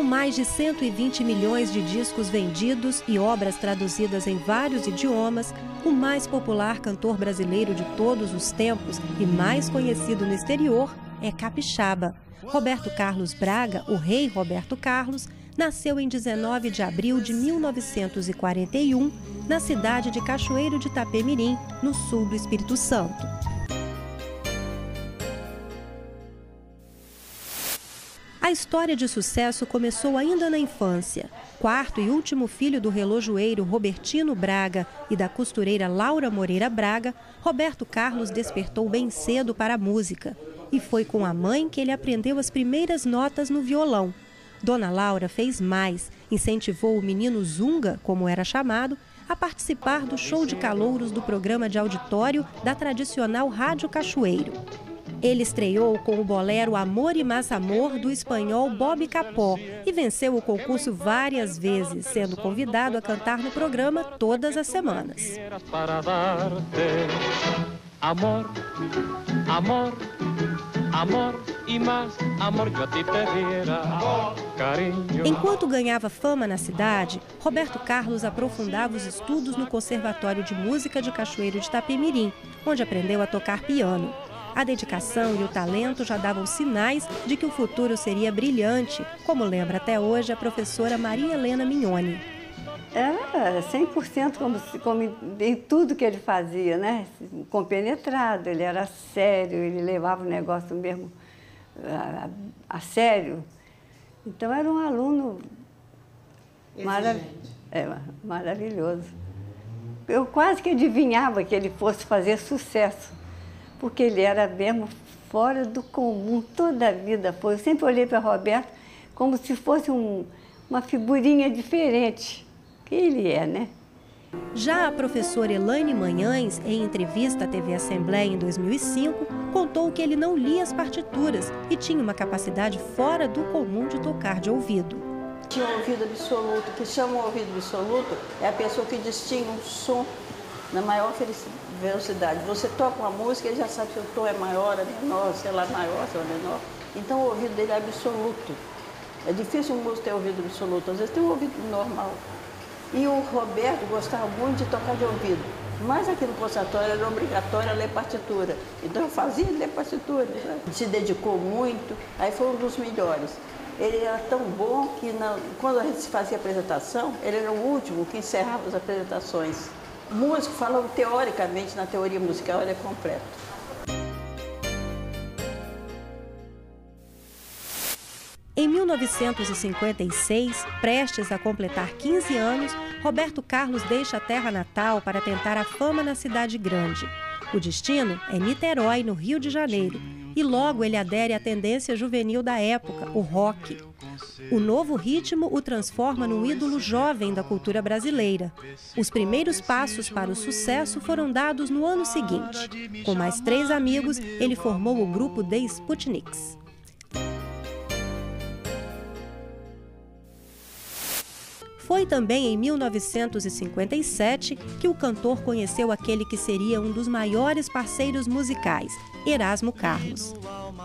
Com mais de 120 milhões de discos vendidos e obras traduzidas em vários idiomas, o mais popular cantor brasileiro de todos os tempos e mais conhecido no exterior é capixaba. Roberto Carlos Braga, o rei Roberto Carlos, nasceu em 19 de abril de 1941, na cidade de Cachoeiro de Itapemirim, no sul do Espírito Santo. A história de sucesso começou ainda na infância. Quarto e último filho do relojoeiro Robertino Braga e da costureira Laura Moreira Braga, Roberto Carlos despertou bem cedo para a música. E foi com a mãe que ele aprendeu as primeiras notas no violão. Dona Laura fez mais, incentivou o menino Zunga, como era chamado, a participar do show de calouros do programa de auditório da tradicional Rádio Cachoeiro. Ele estreou com o bolero Amor e Mais Amor, do espanhol Bob Capó, e venceu o concurso várias vezes, sendo convidado a cantar no programa todas as semanas. Amor, amor, amor e mais amor que eu te pedira, carinho. Enquanto ganhava fama na cidade, Roberto Carlos aprofundava os estudos no Conservatório de Música de Cachoeiro de Itapemirim, onde aprendeu a tocar piano. A dedicação e o talento já davam sinais de que o futuro seria brilhante, como lembra até hoje a professora Maria Helena Mignoni. Era 100% como em tudo que ele fazia, né? Compenetrado, ele era sério, ele levava o negócio mesmo a sério. Então era um aluno maravilhoso. Eu quase que adivinhava que ele fosse fazer sucesso, porque ele era mesmo fora do comum, toda a vida foi. Eu sempre olhei para Roberto como se fosse uma figurinha diferente, que ele é, né? Já a professora Elaine Manhães, em entrevista à TV Assembleia em 2005, contou que ele não lia as partituras e tinha uma capacidade fora do comum de tocar de ouvido. Tinha um ouvido absoluto, que chama o ouvido absoluto, é a pessoa que distingue um som na maior velocidade. Você toca uma música e já sabe se o tom é maior, é menor, se ela é maior, se ela é menor. Então o ouvido dele é absoluto. É difícil um músico ter ouvido absoluto, às vezes tem um ouvido normal. E o Roberto gostava muito de tocar de ouvido. Mas aqui no conservatório era obrigatório ler partitura. Então eu fazia ler partitura. Se dedicou muito, aí foi um dos melhores. Ele era tão bom que quando a gente fazia apresentação, ele era o último que encerrava as apresentações. O músico, falando teoricamente, na teoria musical, ele é completo. Em 1956, prestes a completar 15 anos, Roberto Carlos deixa a terra natal para tentar a fama na cidade grande. O destino é Niterói, no Rio de Janeiro, e logo ele adere à tendência juvenil da época, o rock. O novo ritmo o transforma num ídolo jovem da cultura brasileira. Os primeiros passos para o sucesso foram dados no ano seguinte. Com mais 3 amigos, ele formou o grupo The Sputniks. Foi também em 1957 que o cantor conheceu aquele que seria um dos maiores parceiros musicais, Erasmo Carlos.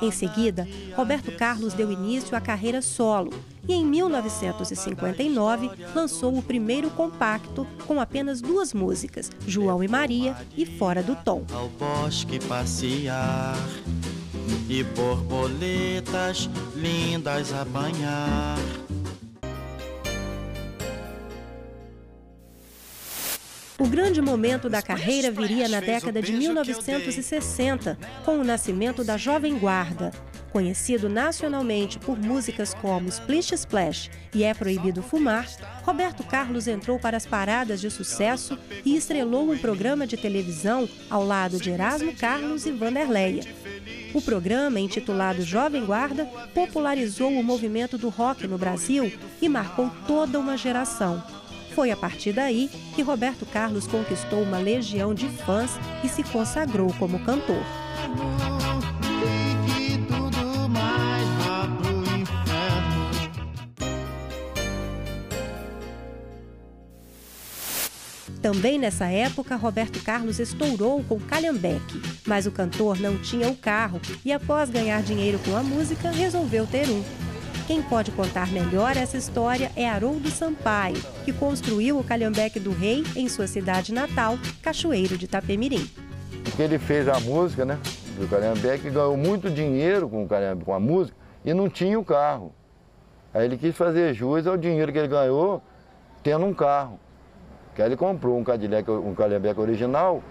Em seguida, Roberto Carlos deu início à carreira solo e, em 1959, lançou o primeiro compacto com apenas 2 músicas, João e Maria e Fora do Tom. Ao bosque passear e borboletas lindas a banhar. O grande momento da carreira viria na década de 1960, com o nascimento da Jovem Guarda. Conhecido nacionalmente por músicas como Splish Splash e É Proibido Fumar, Roberto Carlos entrou para as paradas de sucesso e estrelou um programa de televisão ao lado de Erasmo Carlos e Vanderleia. O programa, intitulado Jovem Guarda, popularizou o movimento do rock no Brasil e marcou toda uma geração. Foi a partir daí que Roberto Carlos conquistou uma legião de fãs e se consagrou como cantor. Também nessa época, Roberto Carlos estourou com Calhambeque, mas o cantor não tinha o carro e, após ganhar dinheiro com a música, resolveu ter um. Quem pode contar melhor essa história é Haroldo Sampaio, que construiu o Calhambeque do Rei em sua cidade natal, Cachoeiro de Itapemirim. Porque ele fez a música, né, do Calhambeque, ganhou muito dinheiro com a música e não tinha o carro. Aí ele quis fazer jus ao dinheiro que ele ganhou tendo um carro. Que aí ele comprou um Cadillac, um Calhambeque original,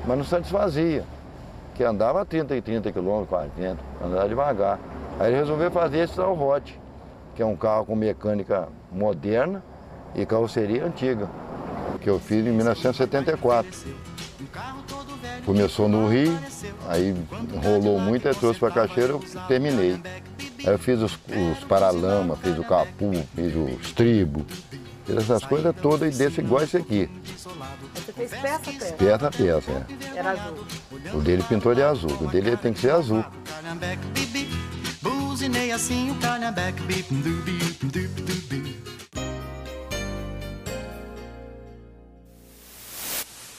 mas não satisfazia. Que andava a 30 km, 40, andava devagar. Aí ele resolveu fazer esse Salvote, que é um carro com mecânica moderna e carroceria antiga, que eu fiz em 1974. Começou no Rio, aí rolou muito, aí trouxe para Cachoeira, eu terminei. Aí eu fiz os paralamas, fiz o capu, fiz o estribo, fiz essas coisas todas e desse igual esse aqui. Você fez peça a peça? Peça a peça, é. Era azul. O dele pintou de azul, o dele tem que ser azul. Buzinei assim o Calhambeque.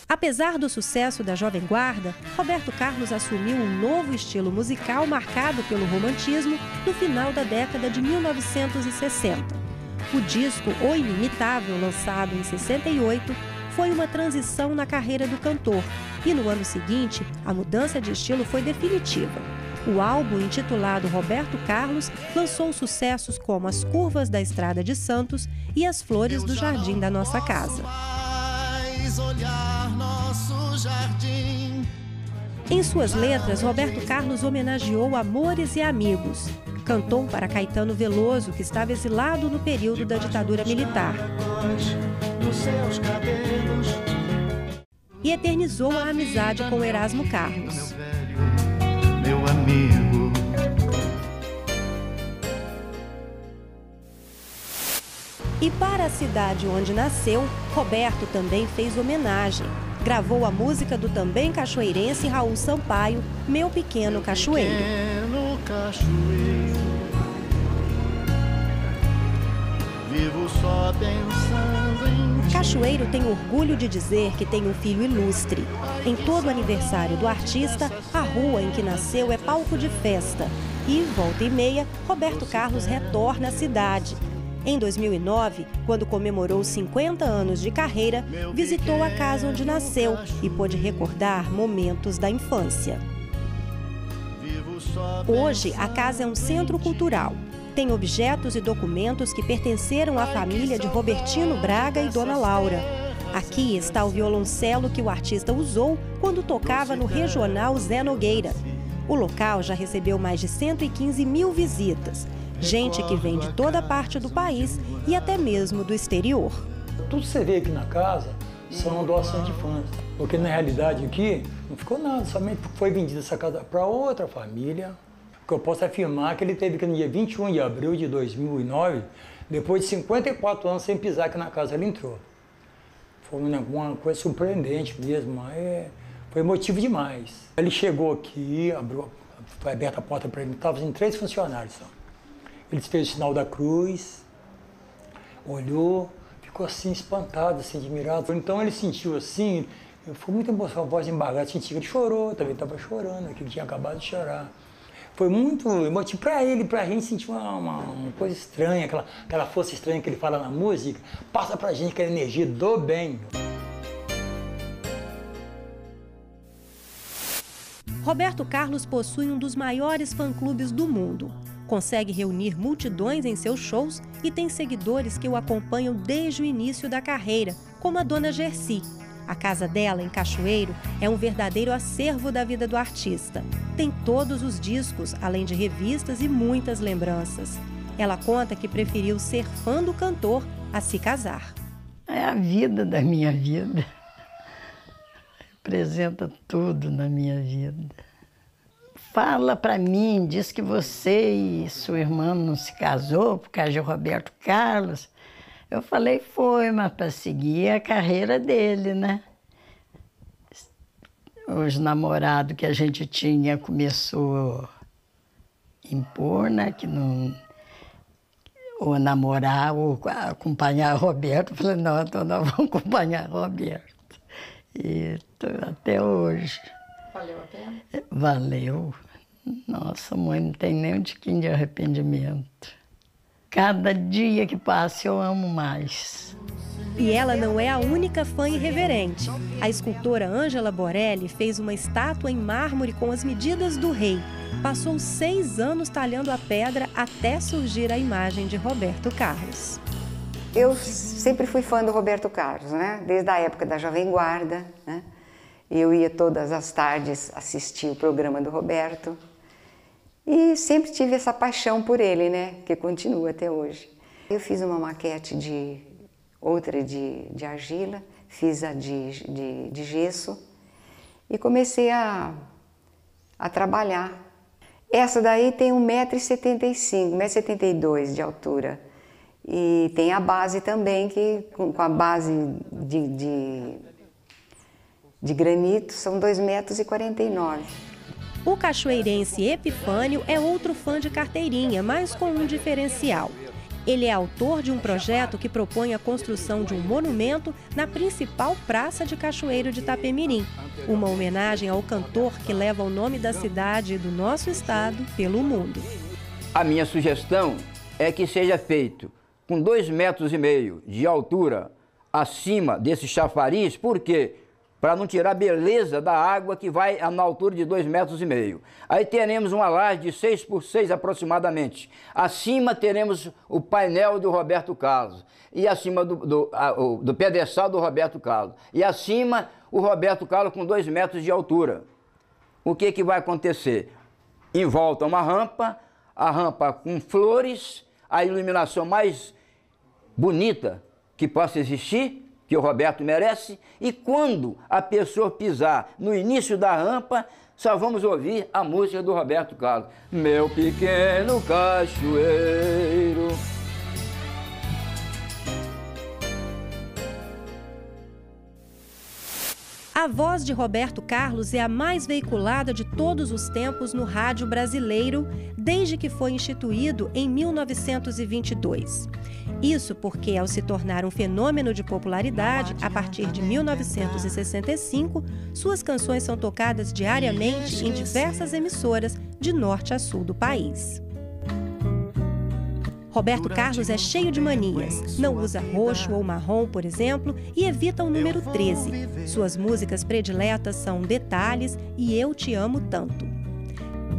Apesar do sucesso da Jovem Guarda, Roberto Carlos assumiu um novo estilo musical marcado pelo romantismo no final da década de 1960. O disco O Inimitável, lançado em 68, foi uma transição na carreira do cantor e no ano seguinte a mudança de estilo foi definitiva. O álbum, intitulado Roberto Carlos, lançou sucessos como As Curvas da Estrada de Santos e As Flores do Jardim da Nossa Casa. Em suas letras, Roberto Carlos homenageou amores e amigos. Cantou para Caetano Veloso, que estava exilado no período da ditadura militar. E eternizou a amizade com Erasmo Carlos. Meu amigo. E para a cidade onde nasceu, Roberto também fez homenagem. Gravou a música do também cachoeirense Raul Sampaio, Meu Pequeno Cachoeiro. Pequeno cachoeiro, vivo só pensando em Cachoeiro tem orgulho de dizer que tem um filho ilustre. Em todo aniversário do artista, a rua em que nasceu é palco de festa. E, volta e meia, Roberto Carlos retorna à cidade. Em 2009, quando comemorou 50 anos de carreira, visitou a casa onde nasceu e pôde recordar momentos da infância. Hoje, a casa é um centro cultural. Tem objetos e documentos que pertenceram à família de Robertino Braga e Dona Laura. Aqui está o violoncelo que o artista usou quando tocava no regional Zé Nogueira. O local já recebeu mais de 115 mil visitas. Gente que vem de toda parte do país e até mesmo do exterior. Tudo que você vê aqui na casa são doações de fãs. Porque na realidade aqui não ficou nada, somente foi vendida essa casa para outra família. Que eu posso afirmar que ele teve que no dia 21 de abril de 2009, depois de 54 anos sem pisar aqui na casa, ele entrou. Foi uma coisa surpreendente mesmo, mas foi emotivo demais. Ele chegou aqui, foi aberta a porta para ele, estava em 3 funcionários só. Ele fez o sinal da cruz, olhou, ficou assim espantado, assim, admirado. Então ele sentiu assim, foi muito emoção, a voz embargada, sentiu que ele chorou, também estava chorando, que ele tinha acabado de chorar. Foi muito emotivo para ele, para a gente sentir uma coisa estranha, aquela força estranha que ele fala na música, passa para a gente aquela energia do bem. Roberto Carlos possui um dos maiores fã-clubes do mundo. Consegue reunir multidões em seus shows e tem seguidores que o acompanham desde o início da carreira, como a dona Gersi. A casa dela, em Cachoeiro, é um verdadeiro acervo da vida do artista. Tem todos os discos, além de revistas e muitas lembranças. Ela conta que preferiu ser fã do cantor a se casar. É a vida da minha vida. Representa tudo na minha vida. Fala para mim, diz que você e sua irmã não se casou por causa de Roberto Carlos. Eu falei, foi, mas para seguir a carreira dele, né? Os namorados que a gente tinha começou a impor, né? Que não... Ou namorar, ou acompanhar Roberto. Eu falei, não, então nós vamos acompanhar Roberto. E até hoje. Valeu a pena? Valeu. Nossa, mãe, não tem nem um tiquinho de arrependimento. Cada dia que passa eu amo mais. E ela não é a única fã irreverente. A escultora Ângela Borelli fez uma estátua em mármore com as medidas do rei. Passou 6 anos talhando a pedra até surgir a imagem de Roberto Carlos. Eu sempre fui fã do Roberto Carlos, né? Desde a época da Jovem Guarda, né? Eu ia todas as tardes assistir o programa do Roberto. E sempre tive essa paixão por ele, né? Que continua até hoje. Eu fiz uma maquete outra de argila, fiz a de gesso e comecei a trabalhar. Essa daí tem 1,75 m, 1,72 m de altura. E tem a base também, que com a base de granito são 2,49 m. O cachoeirense Epifânio é outro fã de carteirinha, mas com um diferencial. Ele é autor de um projeto que propõe a construção de um monumento na principal praça de Cachoeiro de Itapemirim, uma homenagem ao cantor que leva o nome da cidade e do nosso estado pelo mundo. A minha sugestão é que seja feito com 2,5 metros de altura acima desse chafariz, por quê? Para não tirar a beleza da água que vai na altura de 2,5 metros. Aí teremos uma laje de 6 por 6 aproximadamente. Acima teremos o painel do Roberto Carlos e acima do pedestal do Roberto Carlos. E acima o Roberto Carlos com 2 metros de altura. O que vai acontecer? Em volta uma rampa, a rampa com flores, a iluminação mais bonita que possa existir, que o Roberto merece, e quando a pessoa pisar no início da rampa, só vamos ouvir a música do Roberto Carlos. Meu pequeno cachoeiro. A voz de Roberto Carlos é a mais veiculada de todos os tempos no rádio brasileiro, desde que foi instituído em 1922. Isso porque, ao se tornar um fenômeno de popularidade, a partir de 1965, suas canções são tocadas diariamente em diversas emissoras de norte a sul do país. Roberto Carlos é cheio de manias. Não usa roxo ou marrom, por exemplo, e evita o número 13. Suas músicas prediletas são Detalhes e Eu Te Amo Tanto.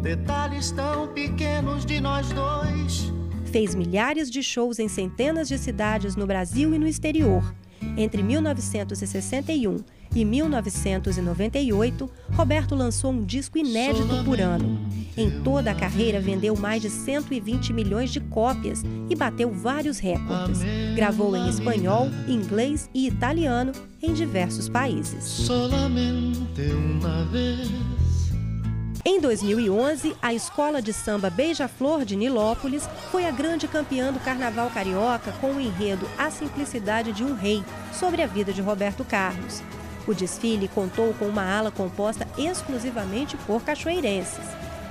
Detalhes tão pequenos de nós dois. Fez milhares de shows em centenas de cidades no Brasil e no exterior. Entre 1961 e 1998, Roberto lançou um disco inédito por ano. Em toda a carreira, vendeu mais de 120 milhões de cópias e bateu vários recordes. Gravou em espanhol, inglês e italiano em diversos países. Solamente uma vez. Em 2011, a Escola de Samba Beija-Flor de Nilópolis foi a grande campeã do Carnaval Carioca com o enredo A Simplicidade de um Rei, sobre a vida de Roberto Carlos. O desfile contou com uma ala composta exclusivamente por cachoeirenses.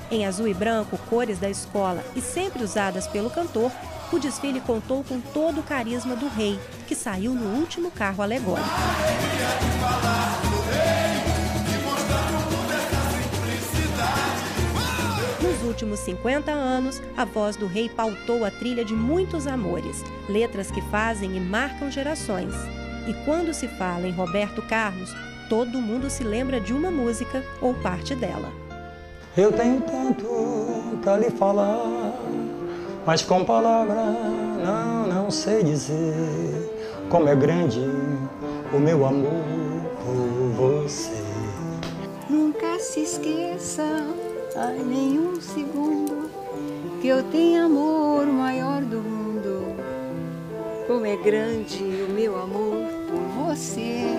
Em azul e branco, cores da escola e sempre usadas pelo cantor, o desfile contou com todo o carisma do rei, que saiu no último carro alegórico. Nos últimos 50 anos, a voz do rei pautou a trilha de muitos amores, letras que fazem e marcam gerações. E quando se fala em Roberto Carlos, todo mundo se lembra de uma música ou parte dela. Eu tenho tanto pra lhe falar, mas com palavras não sei dizer como é grande o meu amor por você. Nunca se esqueça, a nenhum segundo, que eu tenho amor maior do mundo. Como é grande o meu amor por você.